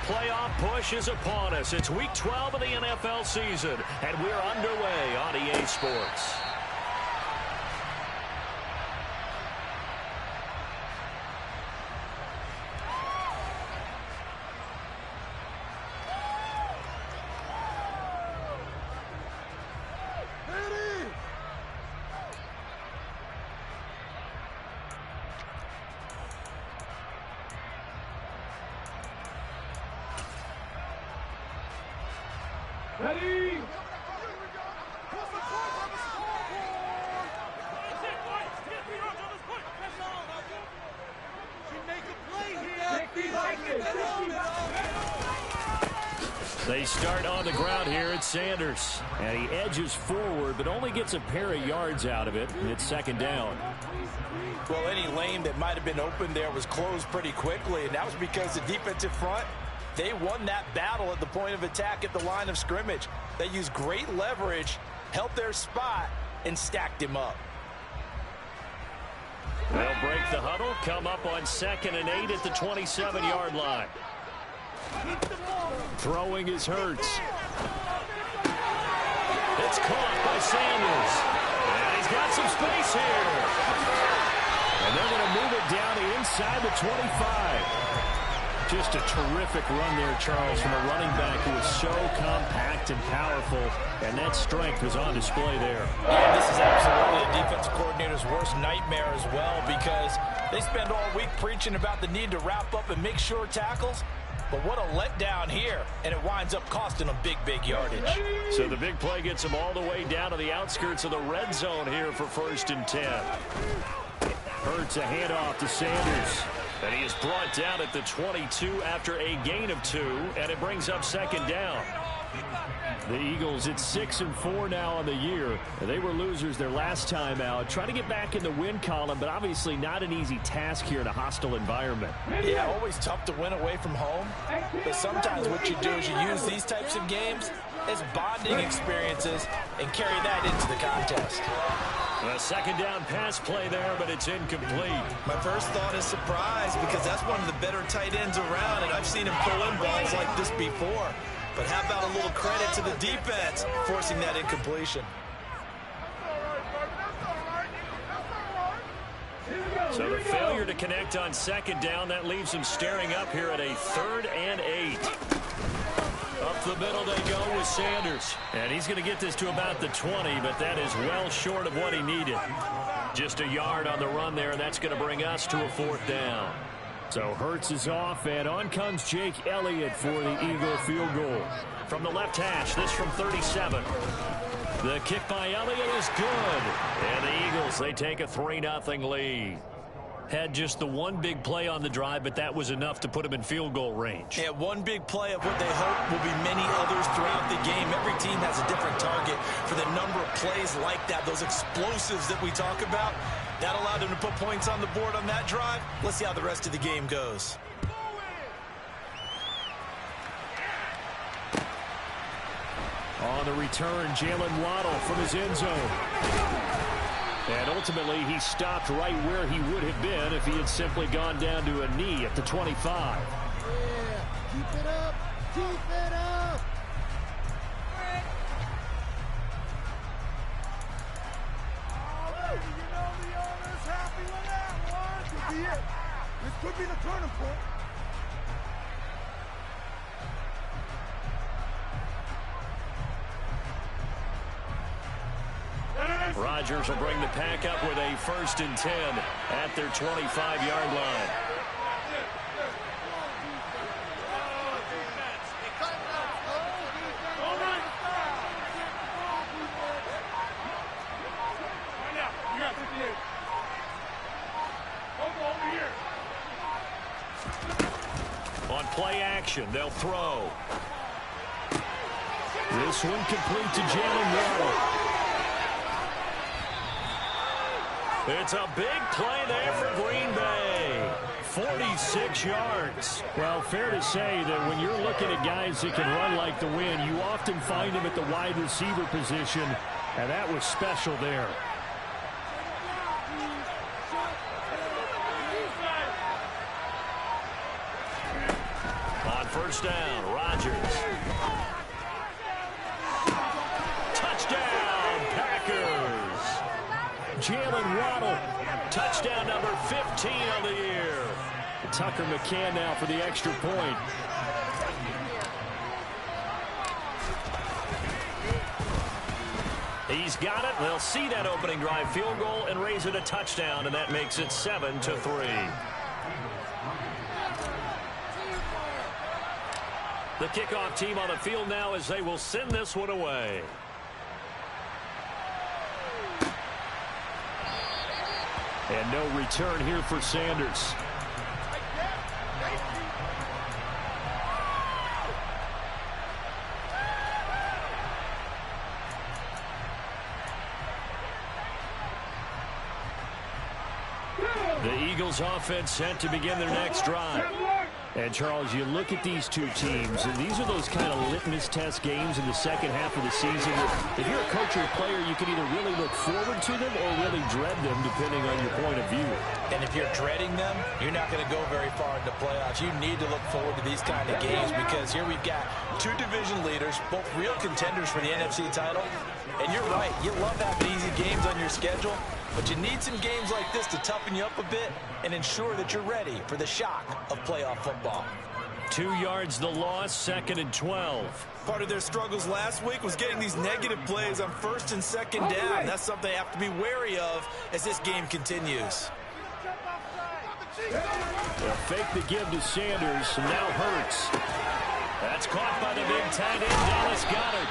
playoff push is upon us. It's Week 12 of the NFL season, and we're underway on EA Sports. Ready? They start on the ground here. It's Sanders. And he edges forward, but only gets a pair of yards out of it. It's second down. Well, any lane that might have been open there was closed pretty quickly, and that was because the defensive front, they won that battle at the point of attack at the line of scrimmage. They used great leverage, held their spot, and stacked him up. They'll break the huddle, come up on 2nd and 8 at the 27-yard line. Throwing is Hurts. It's caught by Sanders. And he's got some space here. And they're going to move it down to inside the 25. Just a terrific run there, Charles, from a running back who is so compact and powerful, and that strength was on display there. Yeah, this is absolutely a defensive coordinator's worst nightmare as well, because they spend all week preaching about the need to wrap up and make sure tackles. But what a letdown here, and it winds up costing them big, big yardage. So the big play gets them all the way down to the outskirts of the red zone here for 1st and 10. Hurts a handoff to Sanders. And he is brought down at the 22 after a gain of 2, and it brings up 2nd down. The Eagles, it's 6-4 now on the year. They were losers their last time out. Trying to get back in the win column, but obviously not an easy task here in a hostile environment. Yeah, always tough to win away from home. But sometimes what you do is you use these types of games as bonding experiences and carry that into the contest. A 2nd down pass play there, but it's incomplete. My first thought is surprise, because that's one of the better tight ends around, and I've seen him pull in balls like this before. But how about a little credit to the defense forcing that incompletion? So the failure to connect on 2nd down, that leaves him staring up here at a 3rd and 8. Up the middle they go with Sanders. And he's going to get this to about the 20, but that is well short of what he needed. Just a yard on the run there, and that's going to bring us to a 4th down. So Hurts is off, and on comes Jake Elliott for the Eagle field goal. From the left hash, this from 37. The kick by Elliott is good. And the Eagles, they take a 3-0 lead. Had just the one big play on the drive, but that was enough to put him in field goal range. Yeah, one big play of what they hope will be many others throughout the game. Every team has a different target for the number of plays like that, those explosives that we talk about. That allowed them to put points on the board on that drive. Let's see how the rest of the game goes. On the return, Jalen Waddle from his end zone. And ultimately, he stopped right where he would have been if he had simply gone down to a knee at the 25. Yeah, keep it up, keep it up. You know the owner's happy with that one. Could be it. This could be the turning point. Rodgers will bring the pack up with a 1st and 10 at their 25-yard line. On play action, they'll throw. This one complete to Jalen Waddle. It's a big play there for Green Bay. 46 yards. Well, fair to say that when you're looking at guys that can run like the wind, you often find them at the wide receiver position, and that was special there. On first down. Rodgers. Touchdown, Packers. Jalen Waddle. Touchdown number 15 on the year. Tucker McCann now for the extra point. He's got it. They'll see that opening drive field goal and raise it a touchdown, and that makes it 7-3. The kickoff team on the field now as they will send this one away. And no return here for Sanders. The Eagles offense set to begin their next drive. And, Charles, you look at these two teams, and these are those kind of litmus test games in the second half of the season. If you're a coach or a player, you can either really look forward to them or really dread them, depending on your point of view. And if you're dreading them, you're not going to go very far in the playoffs. You need to look forward to these kind of games because here we've got two division leaders, both real contenders for the NFC title. And you're right, you love having easy games on your schedule, but you need some games like this to toughen you up a bit and ensure that you're ready for the shock of playoff football. 2 yards the loss, 2nd and 12. Part of their struggles last week was getting these negative plays on 1st and 2nd down. That's something they have to be wary of as this game continues. They'll fake the give to Sanders, and now Hurts. That's caught by the big tight end, Dallas Goedert.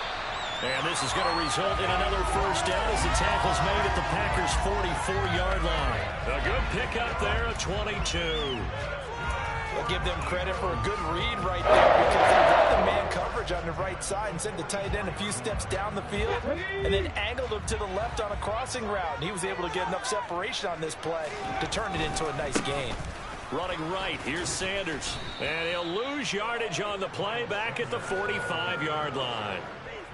And this is going to result in another first down as the tackle's made at the Packers' 44-yard line. A good pickup there at 22. We'll give them credit for a good read right there because they got the man coverage on the right side and sent the tight end a few steps down the field and then angled him to the left on a crossing route. And he was able to get enough separation on this play to turn it into a nice gain. Running right, here's Sanders. And he'll lose yardage on the play back at the 45-yard line.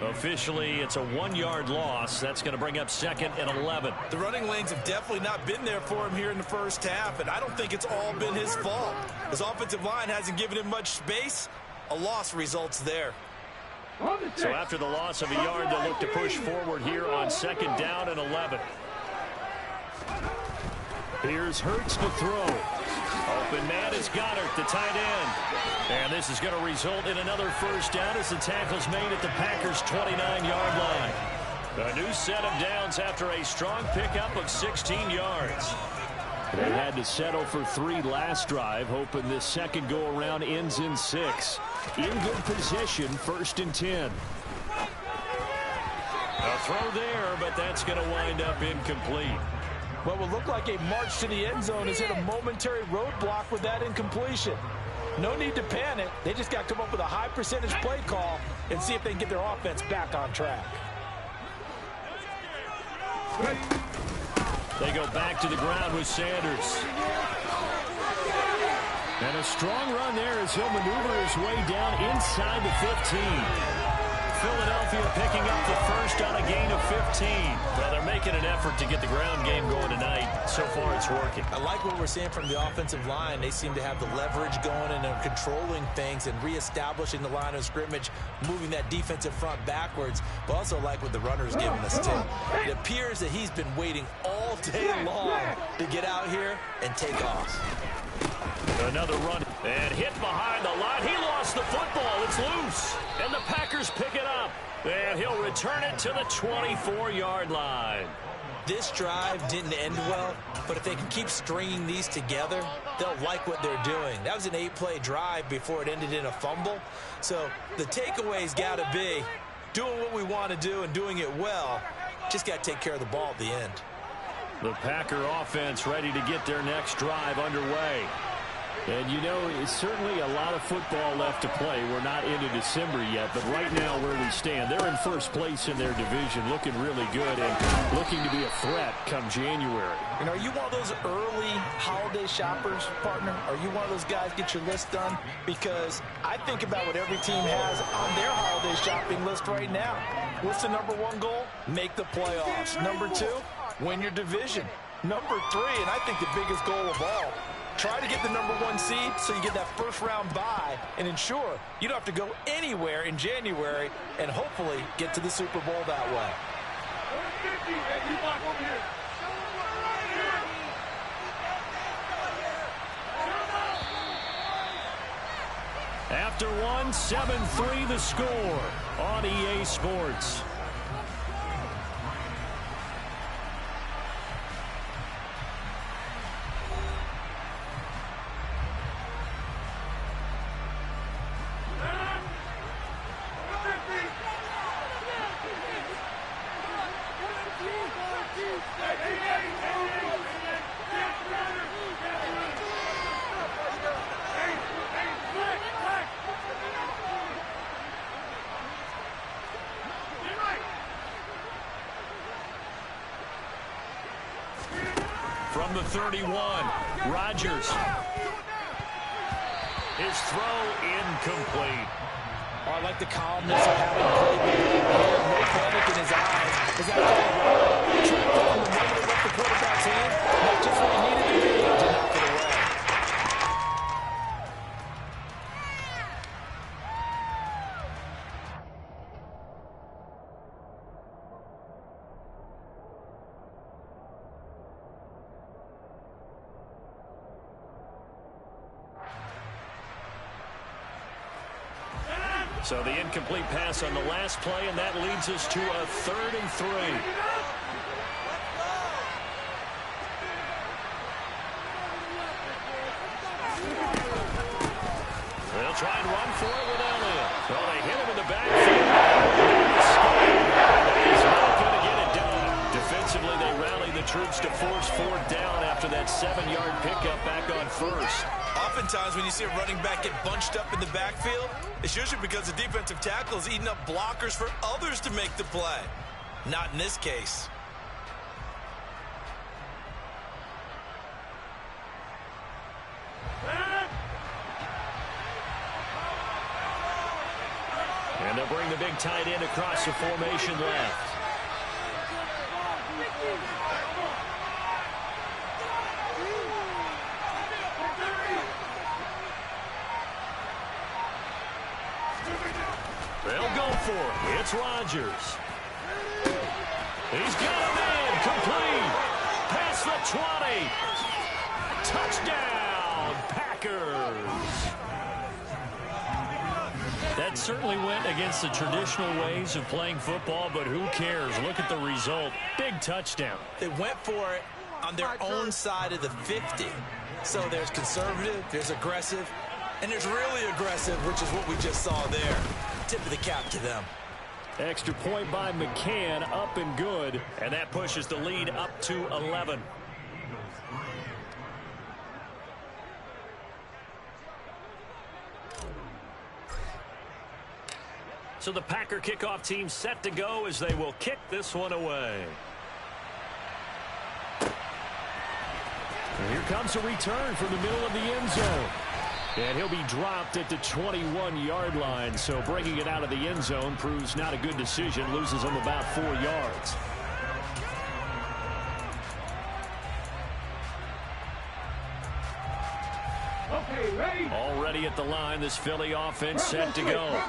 Officially, it's a 1-yard loss. That's going to bring up 2nd and 11. The running lanes have definitely not been there for him here in the first half, and I don't think it's all been his fault. His offensive line hasn't given him much space. A loss results there. So after the loss of a yard, they'll look to push forward here on 2nd down and 11. Here's Hurts to throw. Open man is Goddard, the tight end. And this is going to result in another first down as the tackle's made at the Packers' 29-yard line. A new set of downs after a strong pickup of 16 yards. They had to settle for 3 last drive, hoping this second go-around ends in 6. In good position, 1st and 10. A throw there, but that's going to wind up incomplete. What will look like a march to the end zone has hit a momentary roadblock with that incompletion. No need to panic. They just got to come up with a high percentage play call and see if they can get their offense back on track. They go back to the ground with Sanders. And a strong run there as he'll maneuver his way down inside the 15. Philadelphia picking up the first on a gain of 15. Well, they're making an effort to get the ground game going tonight. So far, it's working. I like what we're seeing from the offensive line. They seem to have the leverage going and they're controlling things and reestablishing the line of scrimmage, moving that defensive front backwards, but also like what the runner's giving us, too. It appears that he's been waiting all day long to get out here and take off. Another run and hit behind the line. He lost the football. It's loose. And the Packers pick it up. And he'll return it to the 24-yard line. This drive didn't end well, but if they can keep stringing these together, they'll like what they're doing. That was an 8-play drive before it ended in a fumble. So the takeaway's got to be doing what we want to do and doing it well. Just got to take care of the ball at the end. The Packer offense ready to get their next drive underway. And, you know, it's certainly a lot of football left to play. We're not into December yet, but right now where we stand, they're in first place in their division, looking really good and looking to be a threat come January. And are you one of those early holiday shoppers, partner? Are you one of those guys get your list done? Because I think about what every team has on their holiday shopping list right now. What's the number 1 goal? Make the playoffs. Number 2, win your division. Number 3, and I think the biggest goal of all, Try to get the #1 seed so you get that first-round bye and ensure you don't have to go anywhere in January and hopefully get to the Super Bowl that way. After one, 7-3 the score on EA Sports. From the 31, Rodgers. His throw incomplete. Oh, I like the calmness of having played the game here. No panic in his eyes. Is that tracked down the moment it left the quarterback's hand? Not just what he needed to do to knock it away. So the incomplete pass on the last play, and that leads us to a 3rd and 3. They'll try and run for it with Elliott. Well, they hit him in the backfield. He's not going to get it done. Defensively, they rally the troops to force 4th down after that 7-yard pickup back on 1st. Oftentimes when you see a running back get bunched up in the backfield, it's usually because the defensive tackle is eating up blockers for others to make the play. Not in this case. And they'll bring the big tight end across the formation left. They'll go for it. It's Rodgers. He's got him in. Complete. Past the 20. Touchdown, Packers. That certainly went against the traditional ways of playing football, but who cares? Look at the result. Big touchdown. They went for it on their own side of the 50. So there's conservative, there's aggressive, and there's really aggressive, which is what we just saw there. Tip of the cap to them. Extra point by McCann, up and good, and that pushes the lead up to 11. So the Packer kickoff team set to go as they will kick this one away. And here comes a return from the middle of the end zone. And he'll be dropped at the 21-yard line, so bringing it out of the end zone proves not a good decision. Loses him about 4 yards. Okay, ready? Already at the line, this Philly offense set to go.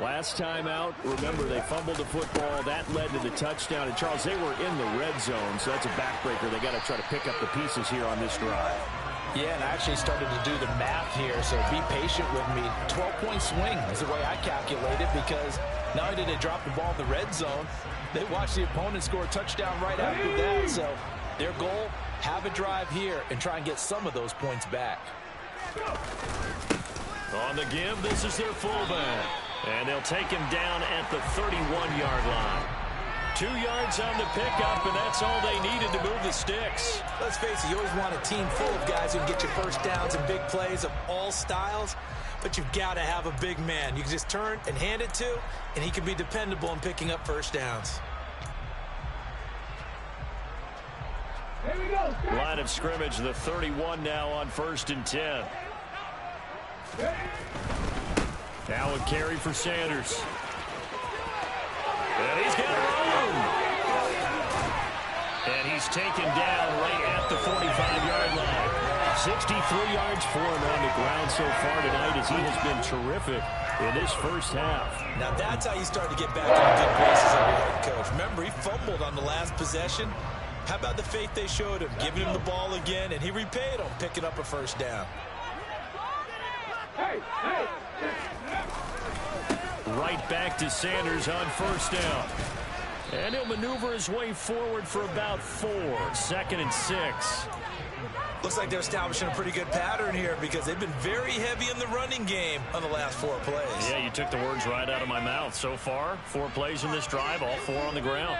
Last time out, remember, they fumbled the football. That led to the touchdown. And, Charles, they were in the red zone, so that's a backbreaker. They got to try to pick up the pieces here on this drive. Yeah, and I actually started to do the math here, so be patient with me. 12-point swing is the way I calculate it, because not only did they drop the ball in the red zone, they watched the opponent score a touchdown right after that. So their goal, have a drive here and try and get some of those points back. On the give, this is their fullback. And they'll take him down at the 31-yard line. 2 yards on the pickup, and that's all they needed to move the sticks. Let's face it, you always want a team full of guys who can get you first downs and big plays of all styles, but you've got to have a big man you can just turn and hand it to, and he can be dependable in picking up first downs. Here we go. Line of scrimmage, the 31 now on 1st and 10. Now a carry for Sanders. And he's got room. And he's taken down right at the 45-yard line. 63 yards for him on the ground so far tonight as he has been terrific in this first half. Now that's how you start to get back in the good graces of your head coach. Remember, he fumbled on the last possession. How about the faith they showed him, giving him the ball again, and he repaid them, picking up a first down. Right back to Sanders on first down. And he'll maneuver his way forward for about 4. 2nd and 6. Looks like they're establishing a pretty good pattern here because they've been very heavy in the running game on the last 4 plays. Yeah, you took the words right out of my mouth. So far, 4 plays in this drive, all 4 on the ground.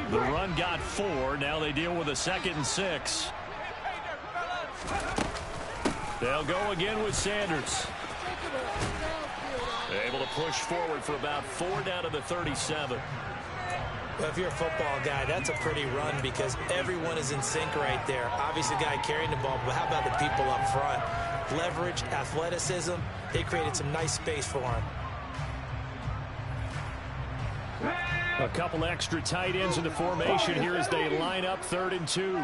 The run got 4. Now they deal with a 2nd and 6. They'll go again with Sanders. Able to push forward for about 4 down to the 37. Well, if you're a football guy, that's a pretty run because everyone is in sync right there. Obviously, the guy carrying the ball, but how about the people up front? Leverage, athleticism, they created some nice space for him. A couple extra tight ends in the formation here as they line up 3rd and 2.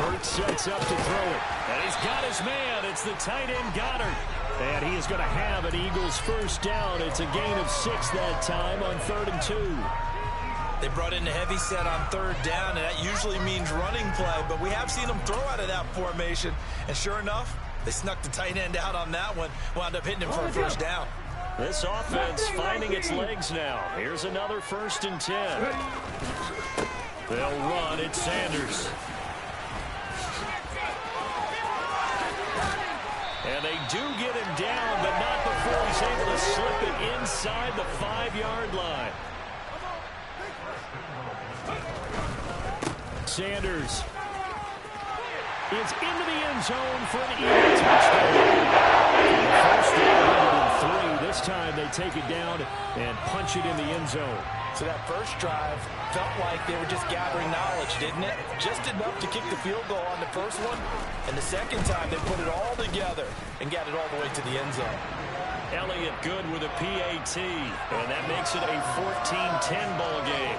Hurts sets up to throw it. And he's got his man. It's the tight end Goddard. And he is going to have an Eagles first down. It's a gain of 6 that time on 3rd and 2. They brought in a heavy set on 3rd down, and that usually means running play. But we have seen them throw out of that formation. And sure enough, they snuck the tight end out on that one. Wound up hitting him for a first down. This offense finding its legs now. Here's another 1st and 10. They'll run at Sanders. And they do get him down, but not before he's able to slip it inside the 5-yard line. Sanders is into the end zone for an Eagle touchdown. First down, 3. This time they take it down and punch it in the end zone. So that first drive felt like they were just gathering knowledge, didn't it? Just enough to kick the field goal on the first one. And the second time, they put it all together and got it all the way to the end zone. Elliott good with a PAT. And that makes it a 14-10 ball game.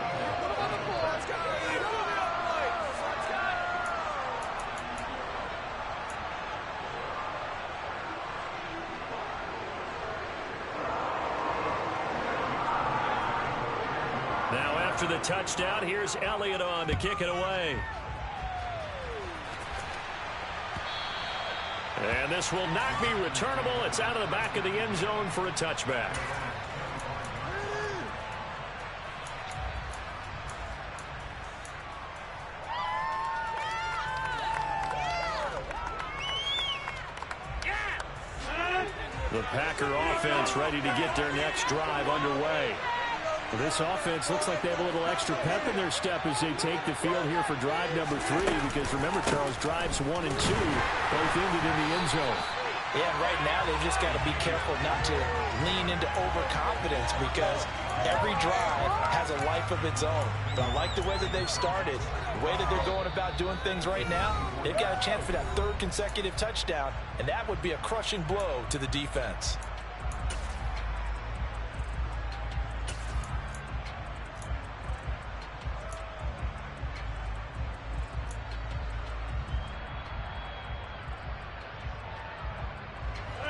Now after the touchdown, here's Elliott on to kick it away. And this will not be returnable. It's out of the back of the end zone for a touchback. The Packer offense ready to get their next drive underway. Well, this offense looks like they have a little extra pep in their step as they take the field here for drive number 3. Because remember, Charles, drives 1 and 2 both ended in the end zone. Yeah, right now they've just got to be careful not to lean into overconfidence because every drive has a life of its own. But I like the way that they've started, the way that they're going about doing things right now. They've got a chance for that 3rd consecutive touchdown, and that would be a crushing blow to the defense.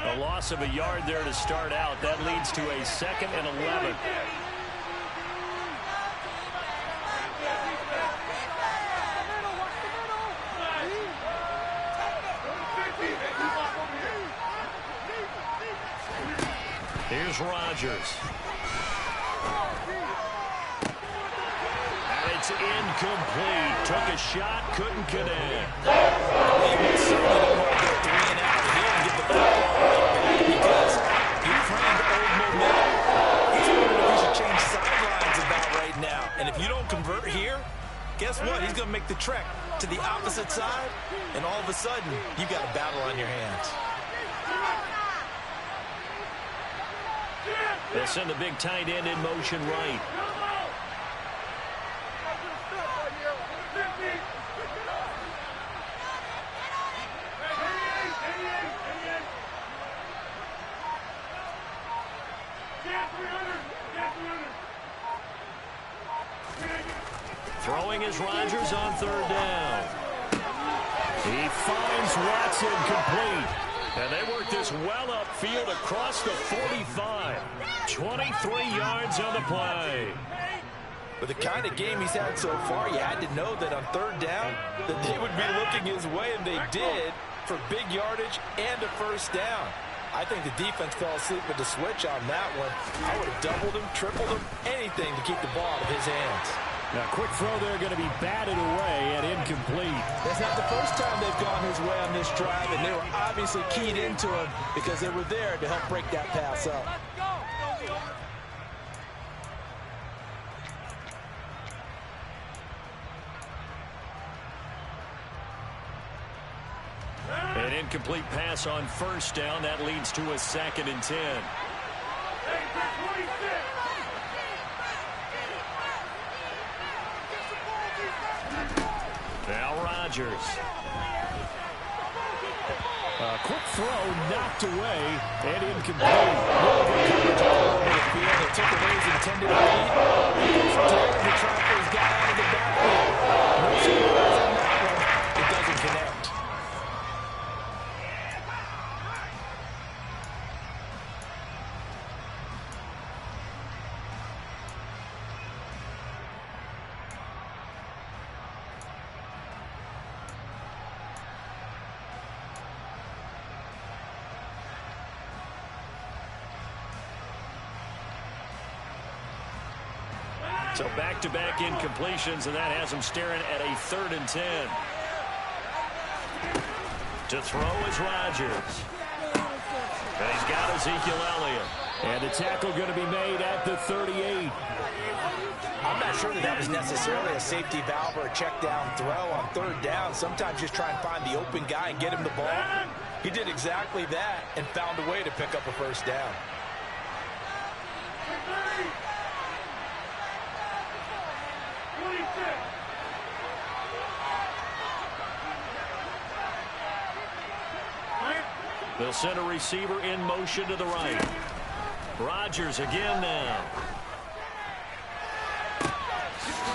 A loss of a yard there to start out. That leads to a 2nd and 11. Here's Rodgers. And it's incomplete. Took a shot, couldn't connect. They certainly don't want to go 3 and out here and get the football because you framed old momentum. He's wondering if he should change sidelines about right now. And if you don't convert here, guess what? He's going to make the trek to the opposite side, and all of a sudden, you got a battle on your hands. They'll send the big tight end in motion right. Throwing is Rodgers on third down. He finds Watson complete. And they work this well upfield across the 45. 23 yards on the play. With the kind of game he's had so far, you had to know that on third down that they would be looking his way, and they did, for big yardage and a first down. I think the defense fell asleep with the switch on that one. I would have doubled him, tripled him, anything to keep the ball out of his hands. Now, quick throw there going to be batted away and incomplete. That's not the first time they've gone his way on this drive, and they were obviously keyed into him because they were there to help break that pass up. An incomplete pass on first down. That leads to a 2nd and 10. Now Rodgers. A quick throw knocked away and incomplete. It took away his intended lead. The try for his guy out of the backfield. No surprise on that one. It doesn't connect. So back-to-back incompletions, and that has him staring at a 3rd and 10. To throw is Rodgers. And he's got Ezekiel Elliott. And the tackle going to be made at the 38. I'm not sure that was necessarily a safety valve or a check-down throw on third down. Sometimes just try and find the open guy and get him the ball. He did exactly that and found a way to pick up a first down. They'll send a receiver in motion to the right. Rodgers again now.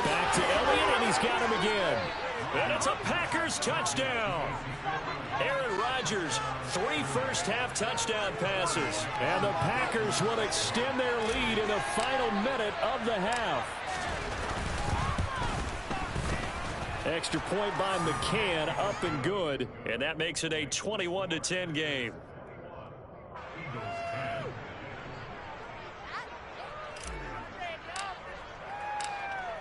Back to Elliott, and he's got him again. And it's a Packers touchdown. Aaron Rodgers, 3 first-half touchdown passes. And the Packers will extend their lead in the final minute of the half. Extra point by McCann, up and good. And that makes it a 21-10 game.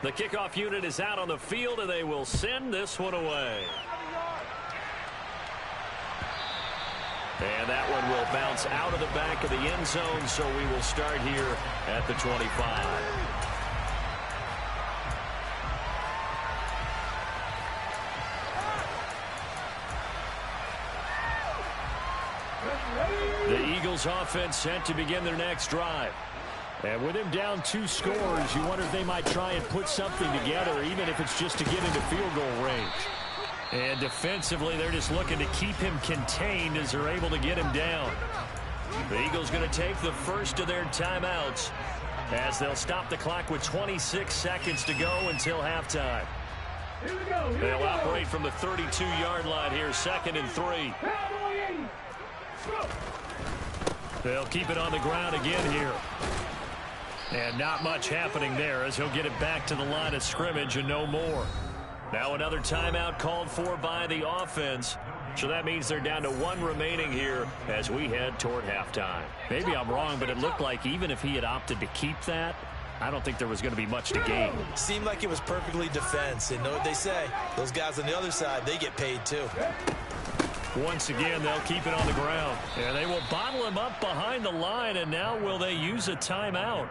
The kickoff unit is out on the field, and they will send this one away. And that one will bounce out of the back of the end zone, so we will start here at the 25. The Eagles offense set to begin their next drive. And with him down 2 scores, you wonder if they might try and put something together, even if it's just to get into field goal range. And defensively, they're just looking to keep him contained as they're able to get him down. The Eagles going to take the first of their timeouts as they'll stop the clock with 26 seconds to go until halftime. They'll operate from the 32-yard line here, 2nd and 3. They'll keep it on the ground again here. And not much happening there as he'll get it back to the line of scrimmage and no more. Now another timeout called for by the offense. So that means they're down to 1 remaining here as we head toward halftime. Maybe I'm wrong, but it looked like even if he had opted to keep that, I don't think there was going to be much to gain. Seemed like it was perfectly defense. And know what they say? Those guys on the other side, they get paid too. Once again, they'll keep it on the ground. And they will bottle him up behind the line, and now will they use a timeout?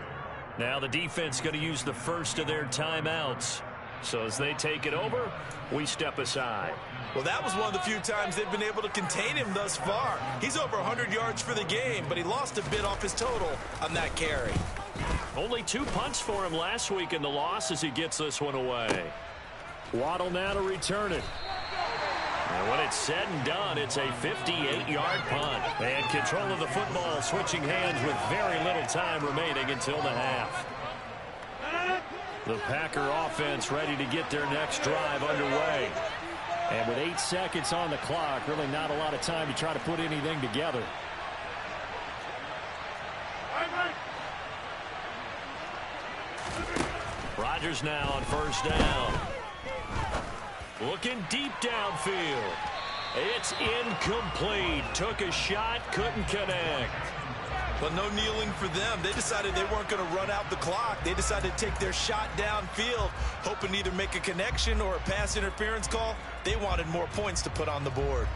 Now the defense going to use the first of their timeouts. So as they take it over, we step aside. Well, that was one of the few times they've been able to contain him thus far. He's over 100 yards for the game, but he lost a bit off his total on that carry. Only 2 punts for him last week in the loss as he gets this one away. Waddle now to return it. And when it's said and done, it's a 58-yard punt. And control of the football switching hands with very little time remaining until the half. The Packer offense ready to get their next drive underway. And with 8 seconds on the clock, really not a lot of time to try to put anything together. Rodgers now on first down. Looking deep downfield. It's incomplete. Took a shot, couldn't connect. But no kneeling for them. They decided they weren't going to run out the clock. They decided to take their shot downfield, hoping to either make a connection or a pass interference call. They wanted more points to put on the board.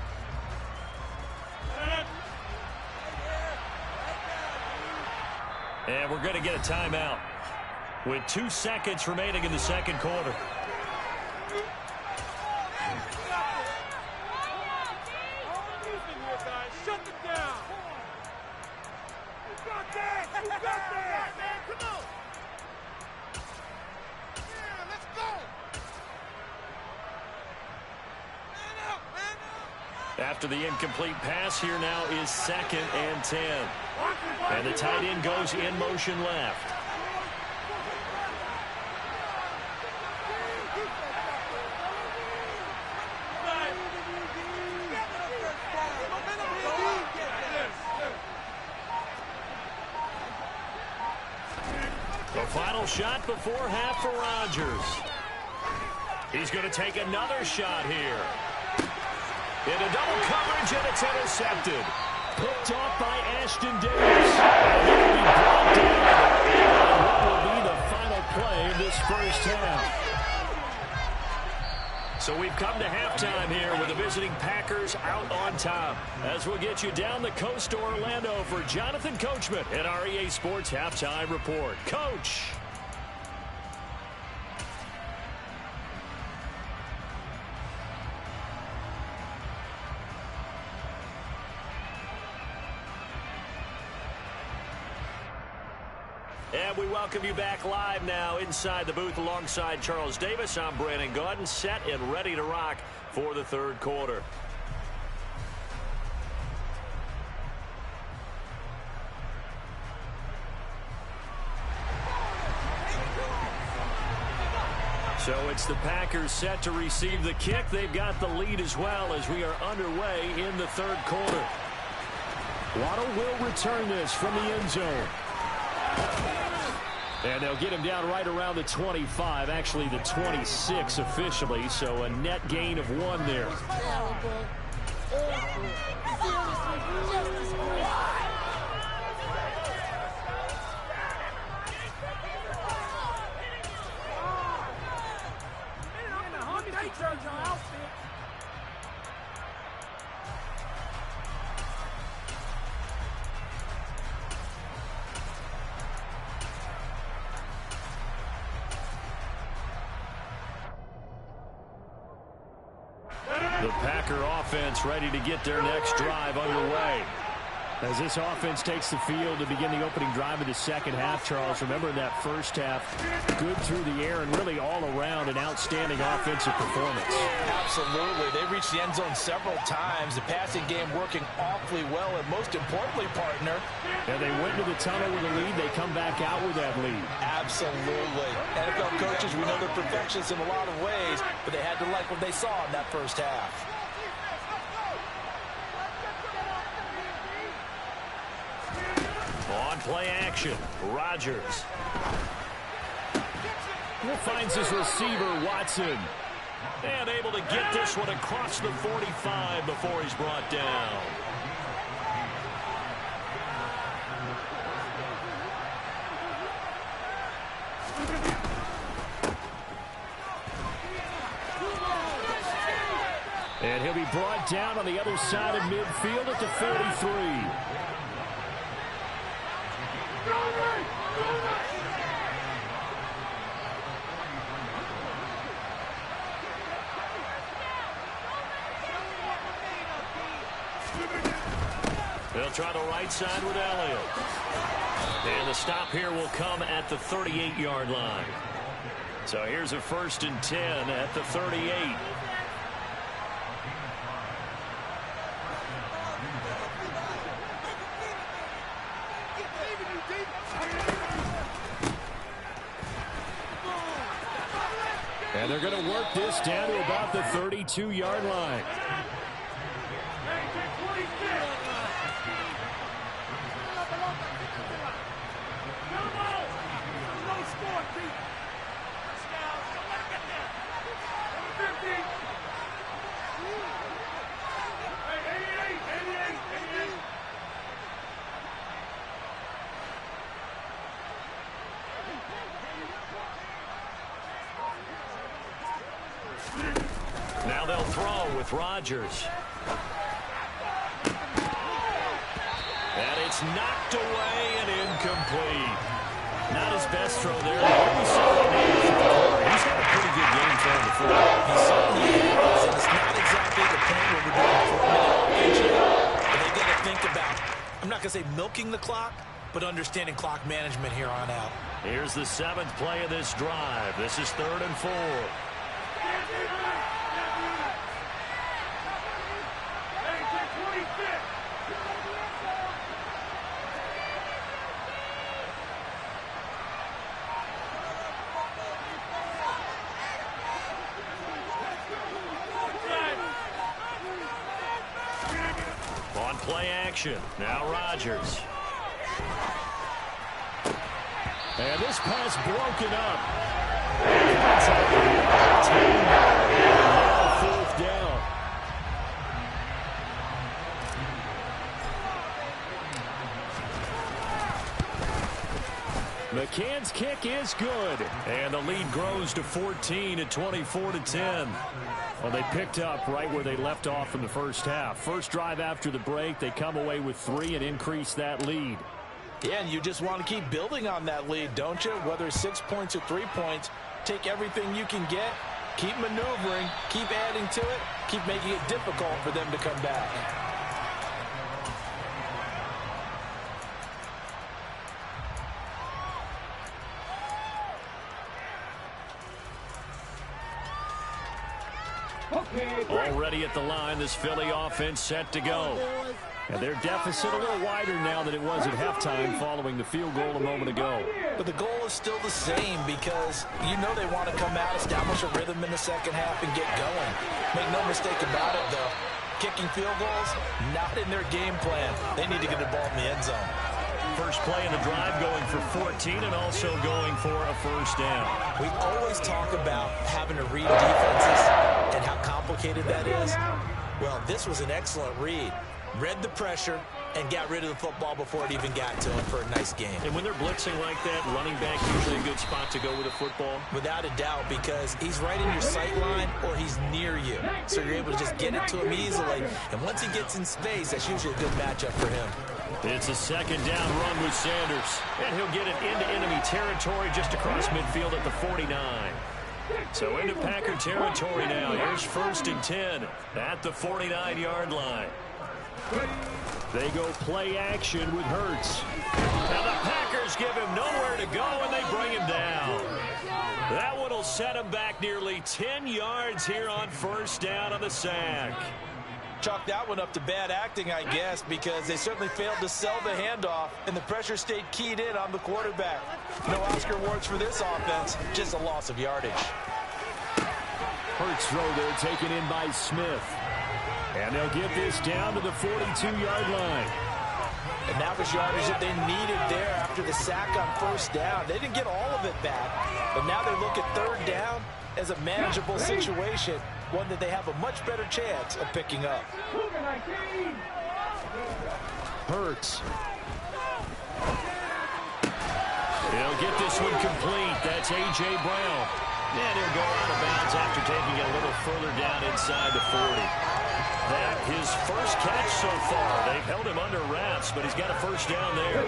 And we're going to get a timeout with 2 seconds remaining in the second quarter. Shut them down. You got that. You got that. Come on. Yeah, let's go. Man up, man up. After the incomplete pass, here now is 2nd and 10. And the tight end goes in motion left. The final shot before half for Rodgers. He's going to take another shot here. Into double coverage, and it's intercepted. Picked off by Ashton Davis. And he'll be brought down. And what will be the final play of this first half? So we've come to halftime here with the visiting Packers out on top. As we'll get you down the coast to Orlando for Jonathan Coachman at our EA Sports Halftime Report. Coach. And we welcome you back live now inside the booth alongside Charles Davis. I'm Brandon Gaudin, set and ready to rock for the third quarter. So it's the Packers set to receive the kick. They've got the lead as well as we are underway in the third quarter. Waddle will return this from the end zone. And they'll get him down right around the 25, actually the 26 officially, so a net gain of 1 there. The Packer offense ready to get their next drive underway. As this offense takes the field to begin the opening drive of the second half, Charles, remember in that first half, good through the air and really all around an outstanding offensive performance. Absolutely. They reached the end zone several times. The passing game working awfully well, and most importantly, partner. And they went into the tunnel with a lead. They come back out with that lead. Absolutely. NFL coaches, we know they're perfectionists in a lot of ways, but they had to like what they saw in that first half. On play action, Rodgers. He finds his receiver, Watson. And able to get this one across the 45 before he's brought down. And he'll be brought down on the other side of midfield at the 43. They'll try the right side with Elliott. And the stop here will come at the 38-yard line. So here's a 1st and 10 at the 38. And they're going to work this down to about the 32-yard line. Now they'll throw with Rodgers. And it's knocked away and incomplete. Not his best throw there. He's had a pretty good game throwing the football. He certainly has, and it's not exactly the point where we're doing 4-minute offense yet. But they've got to think about, I'm not going to say milking the clock, but understanding clock management here on out. Here's the 7th play of this drive. This is 3rd and 4. On play action, now Rodgers. And this pass broken up. That's out of the 4th down. McCann's kick is good. And the lead grows to 14 at 24-10. Well, they picked up right where they left off in the first half. First drive after the break, they come away with 3 and increase that lead. Yeah, and you just want to keep building on that lead, don't you? Whether it's 6 points or 3 points, take everything you can get, keep maneuvering, keep adding to it, keep making it difficult for them to come back. Already at the line, this Philly offense set to go. And their deficit a little wider now than it was at halftime following the field goal a moment ago. But the goal is still the same because you know they want to come out, establish a rhythm in the second half, and get going. Make no mistake about it, though. Kicking field goals, not in their game plan. They need to get the ball in the end zone. First play in the drive going for 14 and also going for a first down. We always talk about having to read defenses and how complicated that is. Well, this was an excellent read. Read the pressure and got rid of the football before it even got to him for a nice game. And when they're blitzing like that, running back usually a good spot to go with a football? Without a doubt, because he's right in your sight line or he's near you. So you're able to just get it to him easily. And once he gets in space, that's usually a good matchup for him. It's a second down run with Sanders. And he'll get it into enemy territory just across midfield at the 49. So into Packer territory now. Here's 1st and 10 at the 49-yard line. They go play action with Hurts. And the Packers give him nowhere to go, and they bring him down. That one will set him back nearly 10 yards here on first down on the sack. Chalk that one up to bad acting, I guess, because they certainly failed to sell the handoff, and the pressure stayed keyed in on the quarterback. No Oscar awards for this offense, just a loss of yardage. Hurts throw there taken in by Smith. And they'll get this down to the 42-yard line. And that was yardage that they needed there after the sack on first down. They didn't get all of it back, but now they look at 3rd down as a manageable situation, one that they have a much better chance of picking up. Hurts. He'll get this one complete. That's A.J. Brown. And he'll go out of bounds after taking it a little further down inside the 40. That his first catch so far. They've held him under wraps, but he's got a first down there.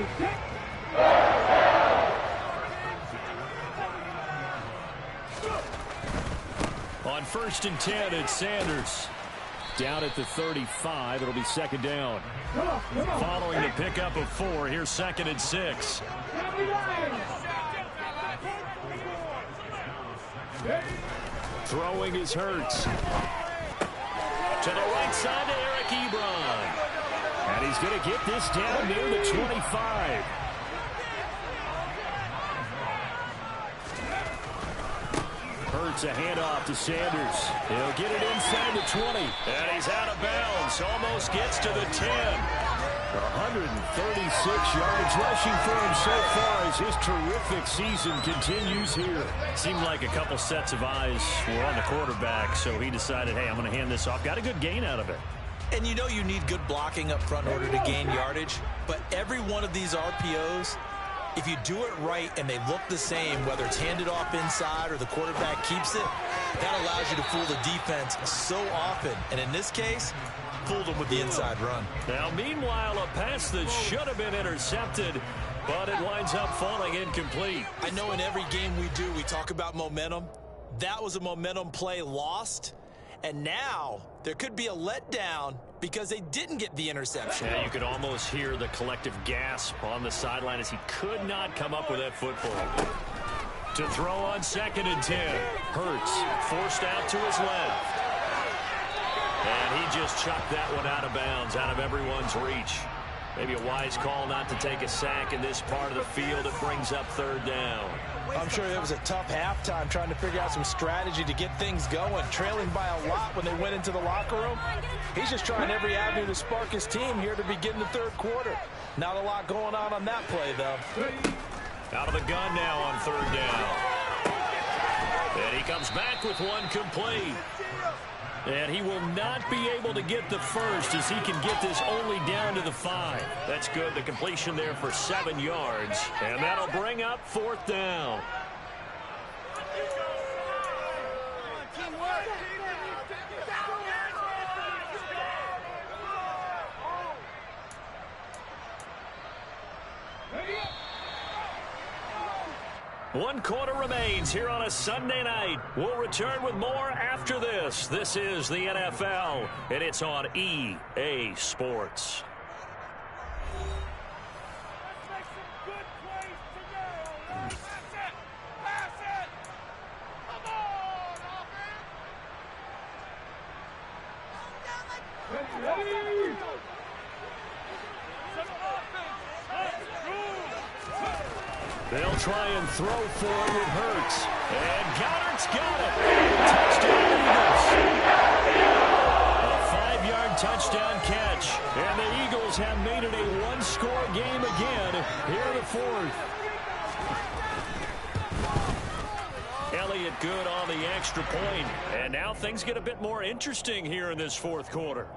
On 1st and 10, it's Sanders. Down at the 35, it'll be 2nd down. Following the pickup of 4, here's 2nd and 6. Throwing is Hurts. To the right side to Eric Ebron. And he's going to get this down near the 25. Hurts, a handoff to Sanders. He'll get it inside the 20. And he's out of bounds. Almost gets to the 10. 136 yards rushing for him so far as his terrific season continues here. Seemed like a couple sets of eyes were on the quarterback, so he decided, hey, I'm going to hand this off. Got a good gain out of it. And you know you need good blocking up front in order to gain yardage, but every one of these RPOs, if you do it right and they look the same, whether it's handed off inside or the quarterback keeps it, that allows you to fool the defense so often. And in this case, fooled them with the inside run. Now, meanwhile, a pass that should have been intercepted, but it winds up falling incomplete. I know in every game we do, we talk about momentum. That was a momentum play lost. And now there could be a letdown because they didn't get the interception. Yeah, you could almost hear the collective gasp on the sideline as he could not come up with that football. To throw on 2nd and 10. Hurts forced out to his left. And he just chucked that one out of bounds, out of everyone's reach. Maybe a wise call not to take a sack in this part of the field. It brings up 3rd down. I'm sure it was a tough halftime trying to figure out some strategy to get things going, trailing by a lot when they went into the locker room. He's just trying every avenue to spark his team here to begin the 3rd quarter. Not a lot going on that play, though. Out of the gun now on 3rd down. And he comes back with one complete. And he will not be able to get the first as he can get this only down to the 5. That's good. The completion there for 7 yards. And that'll bring up 4th down. One quarter remains here on a Sunday night. We'll return with more after this. This is the NFL, and it's on EA Sports. They'll try and throw for it with Hurts. And Goddard's got it. Touchdown, Eagles. A 5-yard touchdown catch. And the Eagles have made it a one-score game again here in the 4th. Elliott good on the extra point. And now things get a bit more interesting here in this 4th quarter.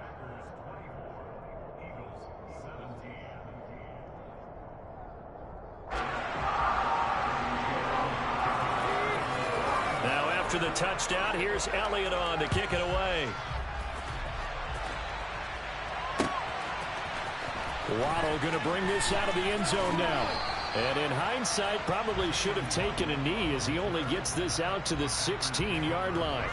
To the touchdown, here's Elliott on to kick it away. Waddle going to bring this out of the end zone now. And in hindsight, probably should have taken a knee as he only gets this out to the 16-yard line.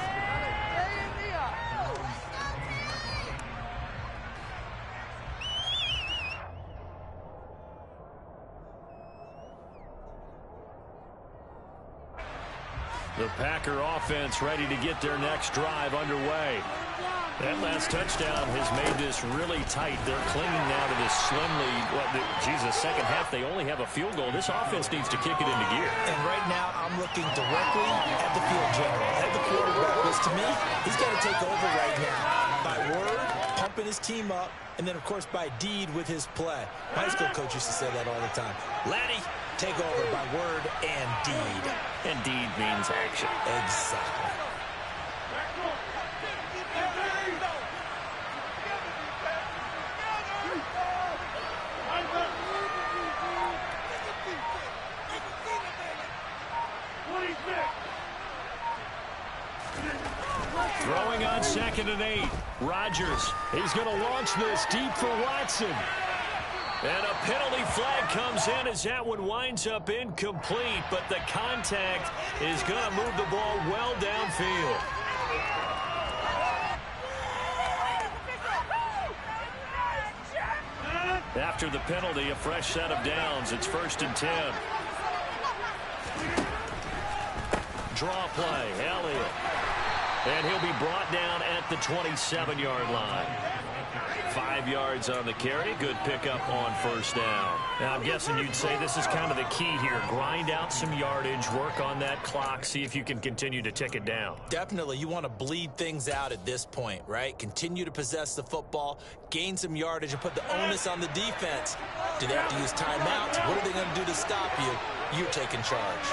The Packer offense ready to get their next drive underway. That last touchdown has made this really tight. They're clinging now to this slim lead. The second half, they only have a field goal. This offense needs to kick it into gear. And right now, I'm looking directly at the field general, at the quarterback. Because to me, he's got to take over right now. By word, pumping his team up, and then, of course, by deed with his play. My high school coach used to say that all the time. Laddie, take over by word and deed. And deed means action. Exactly. Throwing on 2nd and 8. Rodgers, he's going to launch this deep for Watson. And a penalty flag comes in as that one winds up incomplete, but the contact is going to move the ball well downfield. After the penalty, a fresh set of downs. It's 1st and 10. Draw play, Elliott. And he'll be brought down at the 27-yard line. 5 yards on the carry. Good pickup on first down. Now, I'm guessing you'd say this is kind of the key here. Grind out some yardage, work on that clock, see if you can continue to tick it down. Definitely. You want to bleed things out at this point, right? Continue to possess the football, gain some yardage, and put the onus on the defense. Do they have to use timeouts? What are they going to do to stop you? You're taking charge.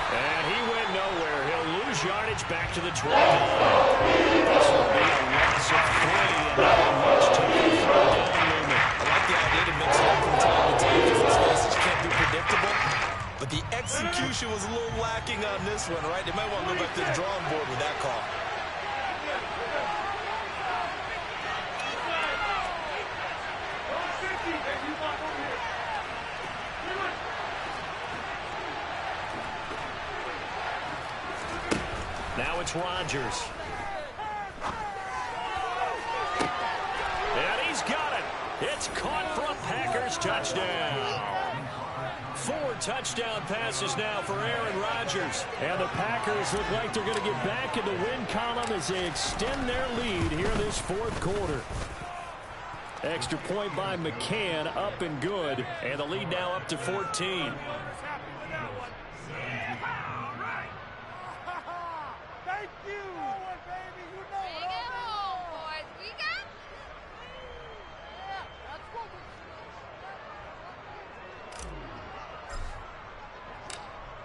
And he went nowhere. He'll lose yardage back to the 12 line. This will be a loss of 3, and not much to the third down movement. I like the idea to mix it up from time to time because this message can't be predictable. But the execution was a little lacking on this one, right? They might want to go back to the drawing board with that call. Now it's Rodgers. And he's got it. It's caught for a Packers touchdown. 4 touchdown passes now for Aaron Rodgers. And the Packers look like they're going to get back in the win column as they extend their lead here in this fourth quarter. Extra point by McCann, up and good. And the lead now up to 14.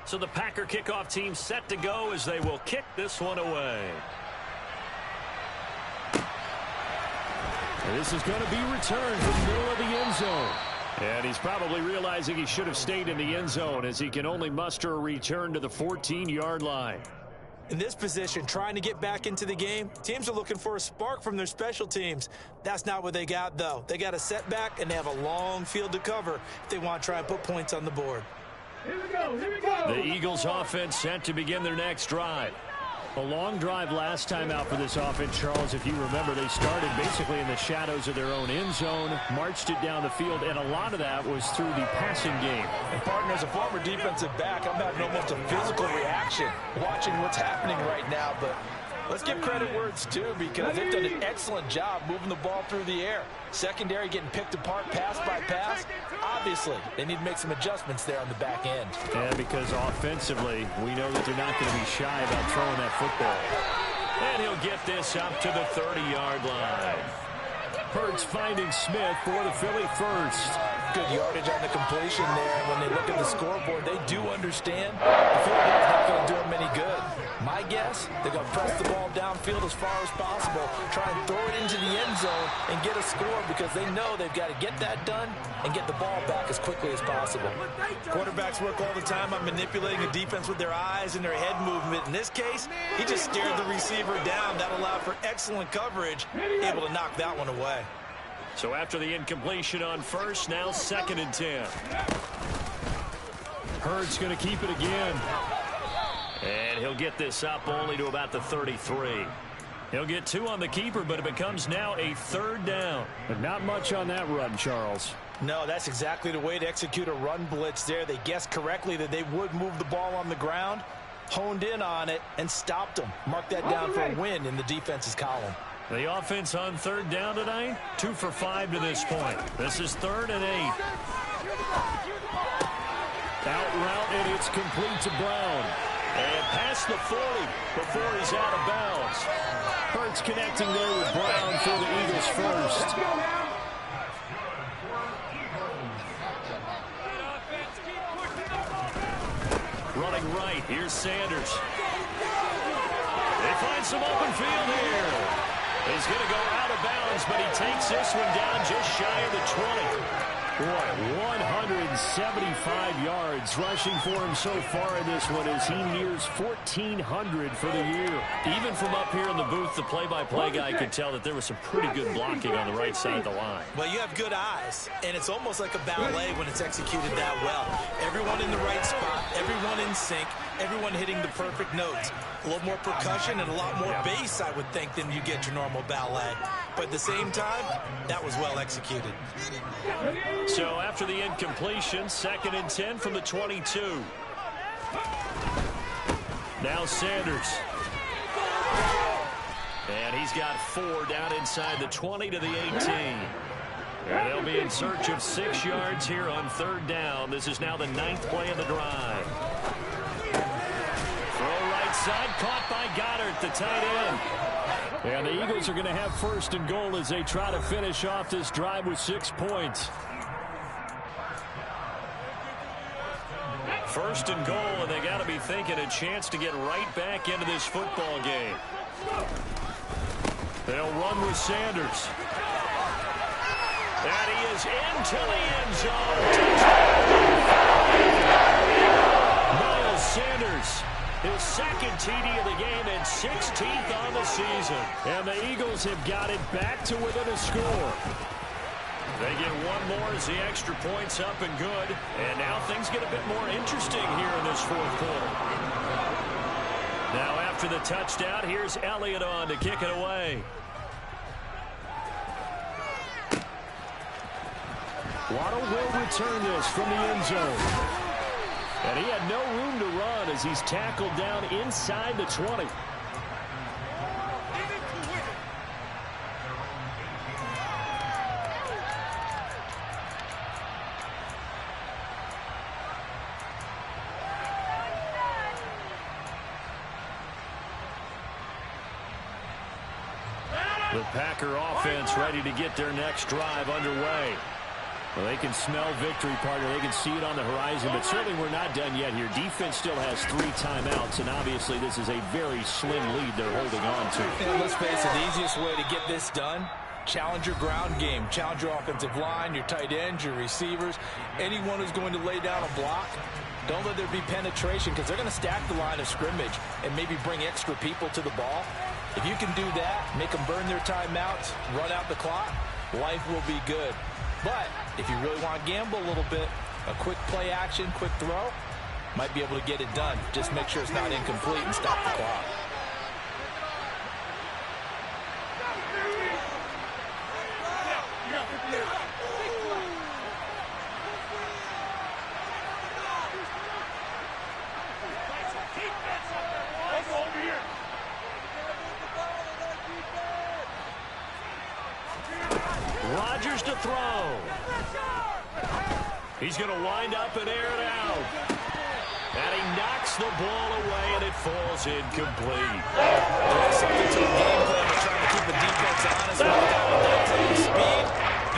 So the Packer kickoff team set to go as they will kick this one away. And this is going to be returned from the middle of the end zone. And he's probably realizing he should have stayed in the end zone as he can only muster a return to the 14-yard line. In this position, trying to get back into the game, teams are looking for a spark from their special teams. That's not what they got, though. They got a setback, and they have a long field to cover if they want to try and put points on the board. Here we go, here we go. The Eagles offense set to begin their next drive. A long drive last time out for this offense, Charles. If you remember, they started basically in the shadows of their own end zone, marched it down the field, and a lot of that was through the passing game. And partner, as a former defensive back, I'm having almost a physical reaction watching what's happening right now. But let's give credit where it's due because they've done an excellent job moving the ball through the air. Secondary getting picked apart pass by pass. Obviously, they need to make some adjustments there on the back end. Yeah, because offensively, we know that they're not going to be shy about throwing that football. And he'll get this up to the 30-yard line. Hurts finding Smith for the Philly first. Good yardage on the completion there. When they look at the scoreboard, they do understand the field goal is not going to do them any good. My guess, they're going to press the ball downfield as far as possible, try and throw it into the end zone and get a score because they know they've got to get that done and get the ball back as quickly as possible. Quarterbacks work all the time on manipulating a defense with their eyes and their head movement. In this case, he just stared the receiver down. That allowed for excellent coverage, able to knock that one away. So after the incompletion on first, now 2nd and 10. Hurts going to keep it again. And he'll get this up only to about the 33. He'll get 2 on the keeper, but it becomes now a 3rd down. But not much on that run, Charles. No, that's exactly the way to execute a run blitz there. They guessed correctly that they would move the ball on the ground, honed in on it, and stopped them. Mark that down for a win in the defense's column. The offense on 3rd down tonight, 2 for 5 to this point. This is 3rd and 8. Out route, and it's complete to Brown. And past the 40 before he's out of bounds. Hurts connecting there with Brown for the Eagles first. Running right, here's Sanders. They find some open field here. He's going to go out of bounds, but he takes this one down just shy of the 20. Boy, 175 yards rushing for him so far in this one as he nears 1,400 for the year. Even from up here in the booth, the play-by-play guy could tell that there was some pretty good blocking on the right side of the line. Well, you have good eyes, and it's almost like a ballet when it's executed that well. Everyone in the right spot, everyone in sync, everyone hitting the perfect notes. A little more percussion and a lot more bass, I would think, than you get your normal ballet. But at the same time, that was well executed. So after the incompletion, 2nd and 10 from the 22. Now Sanders. And he's got 4 down inside the 20 to the 18. And they'll be in search of 6 yards here on 3rd down. This is now the 9th play of the drive. Throw right side, caught by Goddard, the tight end. And the Eagles are going to have 1st and goal as they try to finish off this drive with 6 points. 1st and goal, and they got to be thinking a chance to get right back into this football game. They'll run with Sanders. And he is into the end zone. Miles Sanders, his 2nd TD of the game and 16th on the season. And the Eagles have got it back to within a score. They get 1 more as the extra point's up and good. And now things get a bit more interesting here in this 4th quarter. Now after the touchdown, here's Elliott on to kick it away. Waddle will return this from the end zone. And he had no room to run as he's tackled down inside the 20. The Packer offense ready to get their next drive underway. Well, they can smell victory, partner. They can see it on the horizon, but certainly we're not done yet here. Defense still has 3 timeouts, and obviously this is a very slim lead they're holding on to. And let's face it, the easiest way to get this done, challenge your ground game. Challenge your offensive line, your tight ends, your receivers. Anyone who's going to lay down a block, don't let there be penetration because they're going to stack the line of scrimmage and maybe bring extra people to the ball. If you can do that, make them burn their timeouts, run out the clock, life will be good. But if you really want to gamble a little bit, a quick play action, quick throw, might be able to get it done. Just make sure it's not incomplete and stop the clock. Rodgers to throw. He's going to wind up and air it out. And he knocks the ball away, and it falls incomplete. Something to the game plan of trying to keep the defense honest with that type of speed.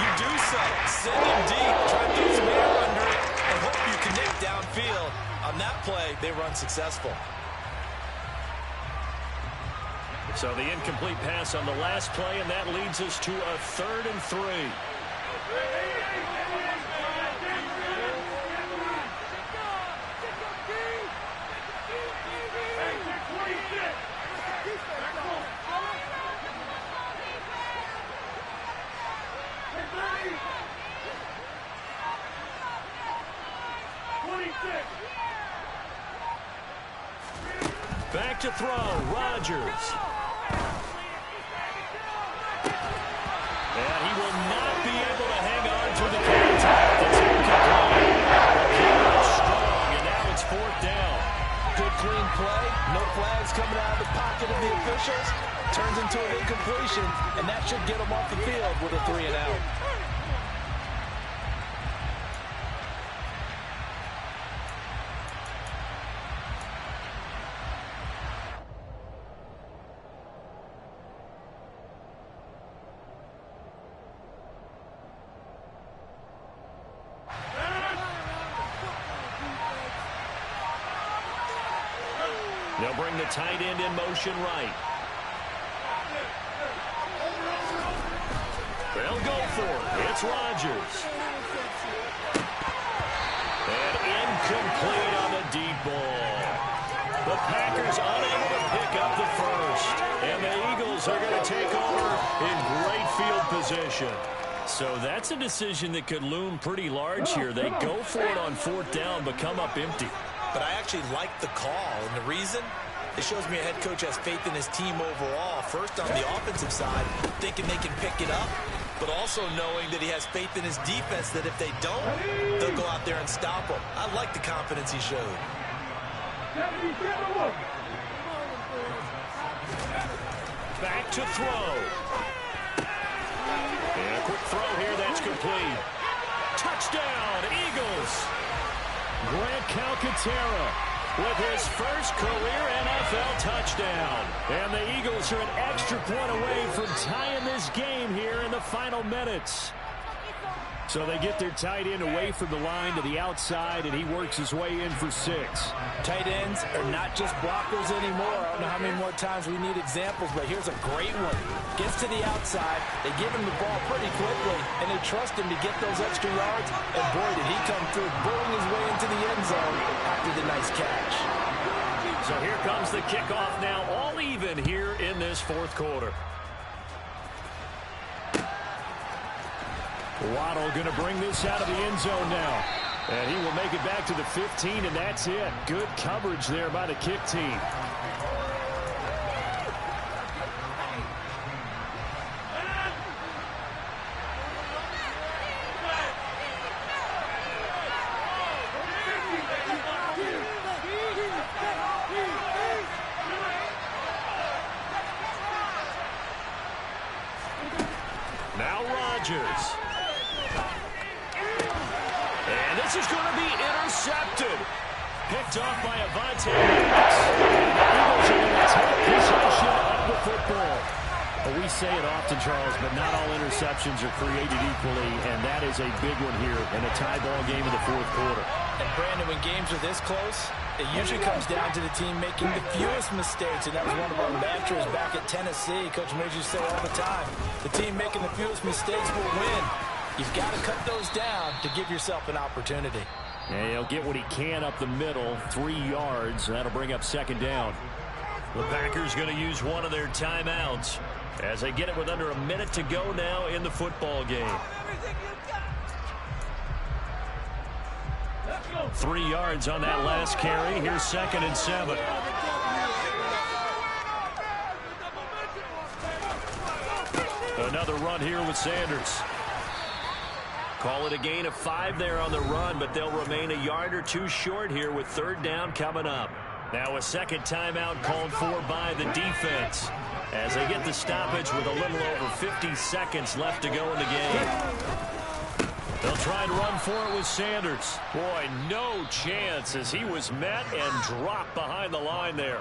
You do so. Send him deep. Try to throw some air under it and hope you connect downfield. On that play, they run successful. So the incomplete pass on the last play, and that leads us to a 3rd and 3. Back to throw, Rodgers. And he will not be able to hang on to the contact. It's incomplete. Strong, and now it's 4th down. Good clean play. No flags coming out of the pocket of the officials. Turns into an incompletion, and that should get them off the field with a 3 and out. They'll bring the tight end in motion right. They'll go for it. It's Rodgers. And incomplete on the deep ball. The Packers unable to pick up the first. And the Eagles are going to take over in great field position. So that's a decision that could loom pretty large here. They go for it on 4th down, but come up empty. But I actually like the call, and the reason? It shows me a head coach has faith in his team overall. First, on the offensive side, thinking they can pick it up, but also knowing that he has faith in his defense that if they don't, they'll go out there and stop them. I like the confidence he showed. Back to throw. And a quick throw here that's complete. Touchdown, Eagles. Grant Calcaterra with his first career NFL touchdown. And the Eagles are an extra point away from tying this game here in the final minutes. So they get their tight end away from the line to the outside, and he works his way in for 6. Tight ends are not just blockers anymore. I don't know how many more times we need examples, but here's a great one. Gets to the outside, they give him the ball pretty quickly, and they trust him to get those extra yards. And boy, did he come through, burrowing his way into the end zone after the nice catch. So here comes the kickoff now, all even here in this fourth quarter. Waddle going to bring this out of the end zone now. And he will make it back to the 15, and that's it. Good coverage there by the kick team. Now Rodgers. This is going to be intercepted. Picked off by Avante Maddox. The Eagles are going to take possession of the football. Well, we say it often, Charles, but not all interceptions are created equally, and that is a big one here in a tie ball game in the fourth quarter. And Brandon, when games are this close, it usually comes down to the team making the fewest mistakes, and that was one of our mantras back at Tennessee. Coach Major say all the time, the team making the fewest mistakes will win. You've got to cut those down to give yourself an opportunity. And he'll get what he can up the middle, 3 yards. That'll bring up second down. The Packers going to use one of their timeouts as they get it with under a minute to go now in the football game. 3 yards on that last carry. Here's 2nd and 7. Another run here with Sanders. Call it a gain of 5 there on the run, but they'll remain a yard or 2 short here with 3rd down coming up. Now a second timeout called for by the defense as they get the stoppage with a little over 50 seconds left to go in the game. They'll try and run for it with Sanders. Boy, no chance as he was met and dropped behind the line there.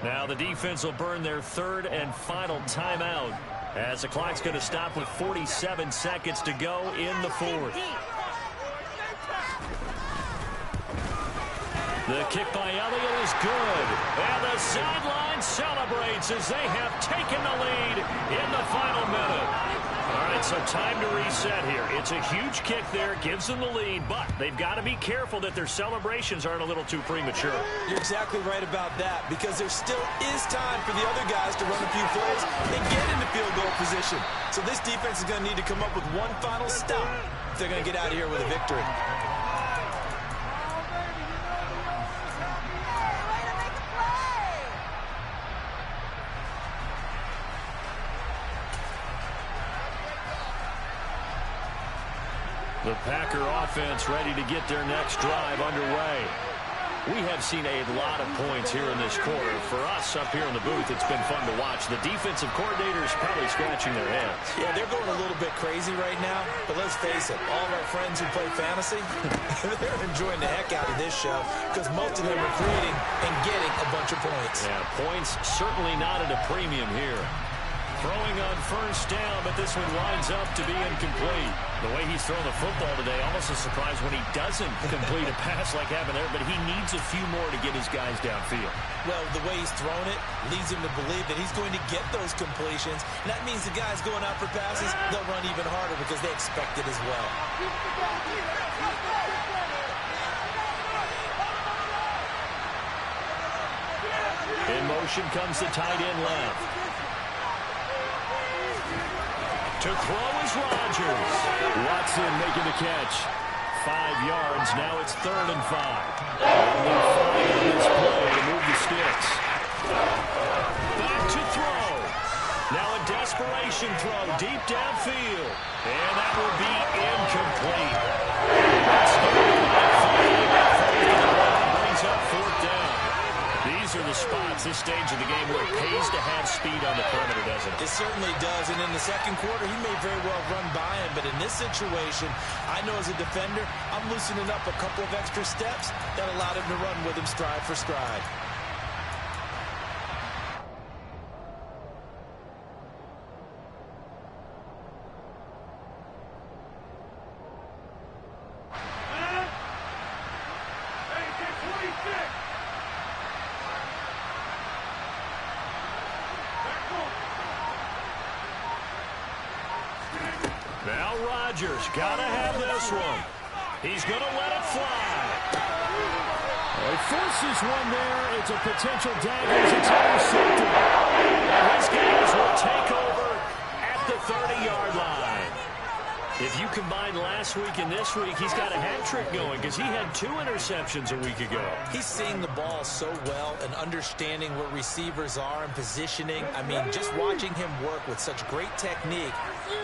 Now the defense will burn their 3rd and final timeout, as the clock's going to stop with 47 seconds to go in the 4th. The kick by Elliott is good. And the sideline celebrates as they have taken the lead in the final minute. All right, so time to reset here. It's a huge kick there, gives them the lead, but they've got to be careful that their celebrations aren't a little too premature. You're exactly right about that, because there still is time for the other guys to run a few plays and get into field goal position. So this defense is going to need to come up with one final stop if they're going to get out of here with a victory. The Packer offense ready to get their next drive underway. We have seen a lot of points here in this quarter. For us up here in the booth, it's been fun to watch. The defensive coordinators probably scratching their heads. Yeah, they're going a little bit crazy right now, but let's face it, all of our friends who play fantasy, they're enjoying the heck out of this show because most of them are creating and getting a bunch of points. Yeah, points certainly not at a premium here. Throwing on 1st down, but this one winds up to be incomplete. The way he's throwing the football today, almost a surprise when he doesn't complete a pass like happened there, but he needs a few more to get his guys downfield. Well, the way he's thrown it leads him to believe that he's going to get those completions. And that means the guys going out for passes, they'll run even harder because they expect it as well. In motion comes the tight end left. To throw is Rodgers. Watson making the catch. 5 yards. Now it's 3rd and 5. Only 5 on this play to move the sticks. Back to throw. Now a desperation throw deep downfield. And that will be incomplete. That's brings up 4th down. These these are the spots, this stage of the game, where it pays to have speed on the perimeter, doesn't it? It certainly does, and in the second quarter, he may very well run by him, but in this situation, I know as a defender, I'm loosening up a couple of extra steps that allowed him to run with him stride for stride. Now Rodgers, gotta have this one. He's gonna let it fly. He forces one there. It's a potential dagger as it's intercepted. And his guys will take over at the 30-yard line. If you combine last week and this week, he's got a hat trick going because he had 2 interceptions a week ago. He's seeing the ball so well and understanding where receivers are and positioning. I mean, just watching him work with such great technique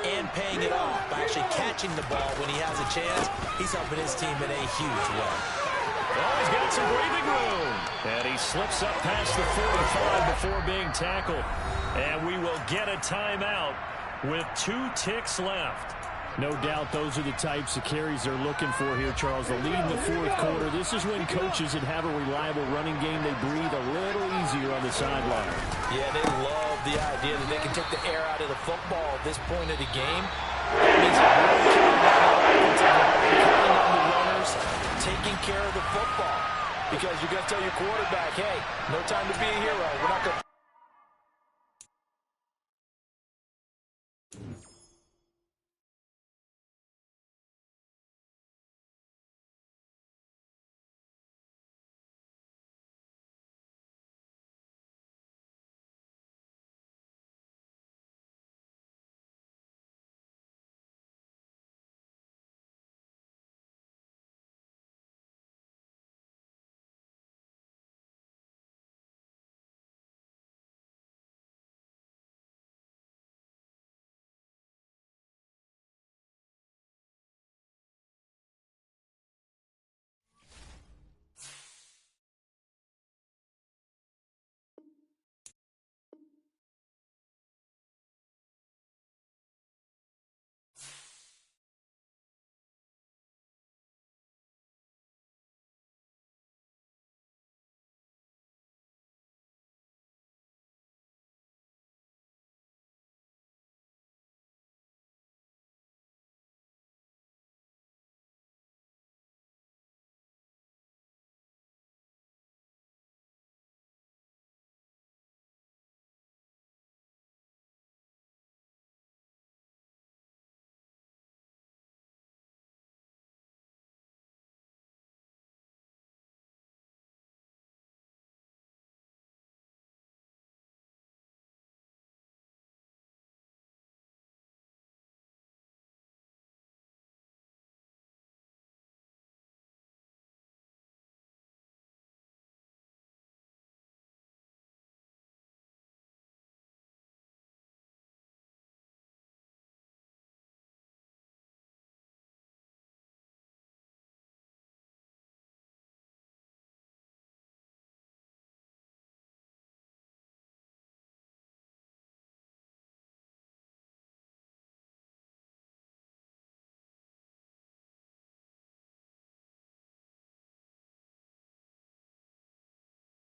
and paying it off by actually catching the ball when he has a chance, he's helping his team in a huge way. Oh, he's got some breathing room. And he slips up past the 45 before being tackled. And we will get a timeout with 2 ticks left. No doubt those are the types of carries they're looking for here, Charles. The lead in the fourth quarter. This is when coaches that have a reliable running game, they breathe a little easier on the sideline. Yeah, they love the idea that they can take the air out of the football at this point of the game. That means counting on the runners, taking care of the football. Because you're going to tell your quarterback, hey, no time to be a hero. We're not going to